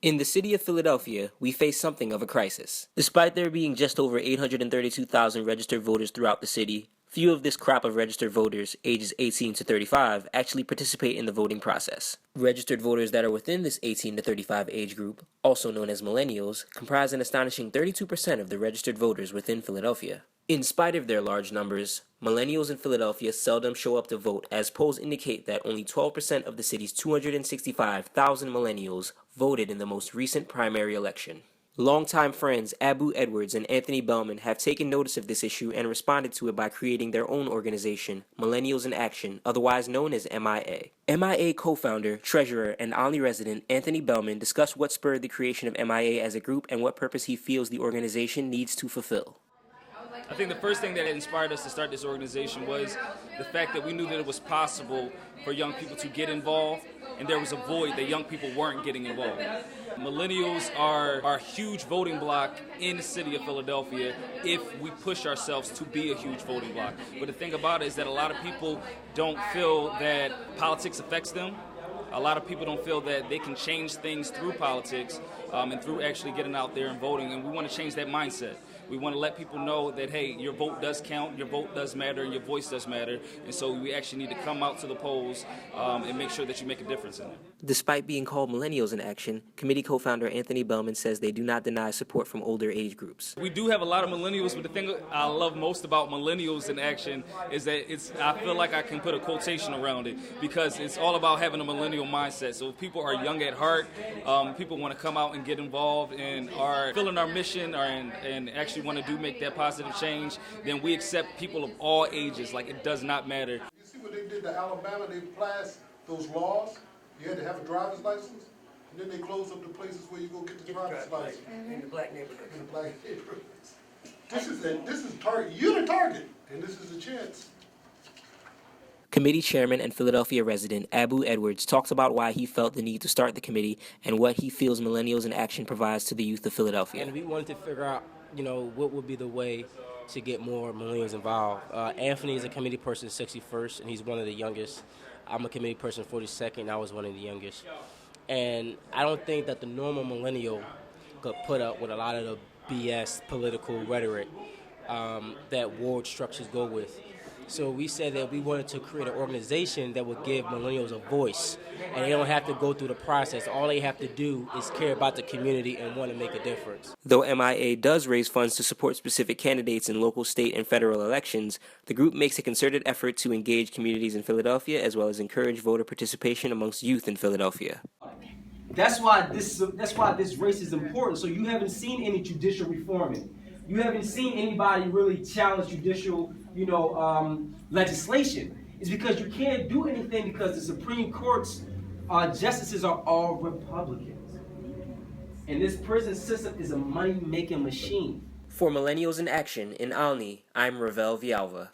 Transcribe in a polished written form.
In the city of Philadelphia, we face something of a crisis. Despite there being just over 832,000 registered voters throughout the city, few of this crop of registered voters, ages 18 to 35, actually participate in the voting process. Registered voters that are within this 18 to 35 age group, also known as millennials, comprise an astonishing 32% of the registered voters within Philadelphia. In spite of their large numbers, millennials in Philadelphia seldom show up to vote, as polls indicate that only 12% of the city's 265,000 millennials voted in the most recent primary election. Longtime friends Abu Edwards and Anthony Bellman have taken notice of this issue and responded to it by creating their own organization, Millennials in Action, otherwise known as MIA. MIA co-founder, treasurer, and Olney resident Anthony Bellman discussed what spurred the creation of MIA as a group and what purpose he feels the organization needs to fulfill. I think the first thing that inspired us to start this organization was the fact that we knew that it was possible for young people to get involved, and there was a void that young people weren't getting involved. Millennials are a huge voting bloc in the city of Philadelphia if we push ourselves to be a huge voting bloc. But the thing about it is that a lot of people don't feel that politics affects them. A lot of people don't feel that they can change things through politics and through actually getting out there and voting, and we want to change that mindset. We want to let people know that, hey, your vote does count, your vote does matter, and your voice does matter, and so we actually need to come out to the polls and make sure that you make a difference in it. Despite being called Millennials in Action, committee co-founder Anthony Bellman says they do not deny support from older age groups. We do have a lot of millennials, but the thing I love most about Millennials in Action is that I feel like I can put a quotation around it, because it's all about having a millennial mindset. So if people are young at heart, people want to come out and get involved and are feeling our mission and actually want to make that positive change, then we accept people of all ages. Like, it does not matter. You see what they did to Alabama? They passed those laws. You had to have a driver's license, and then they closed up the places where you go get the driver's license. In the black neighborhood. In the black neighborhoods. This is target. You're the target, and this is a chance. Committee chairman and Philadelphia resident Abu Edwards talks about why he felt the need to start the committee and what he feels Millennials in Action provides to the youth of Philadelphia. And we wanted to figure out, what would be the way to get more millennials involved. Anthony is a committee person 61st, and he's one of the youngest. I'm a committee person 42nd, I was one of the youngest. And I don't think that the normal millennial could put up with a lot of the BS political rhetoric that ward structures go with. So we said that we wanted to create an organization that would give millennials a voice, and they don't have to go through the process. All they have to do is care about the community and want to make a difference. Though MIA does raise funds to support specific candidates in local, state, and federal elections, the group makes a concerted effort to engage communities in Philadelphia as well as encourage voter participation amongst youth in Philadelphia. That's why this race is important. So you haven't seen any judicial reforming. You haven't seen anybody really challenge judicial, legislation. It's because you can't do anything because the Supreme Court's justices are all Republicans. And this prison system is a money-making machine. For Millennials in Action in Olney, I'm Ravel Villalva.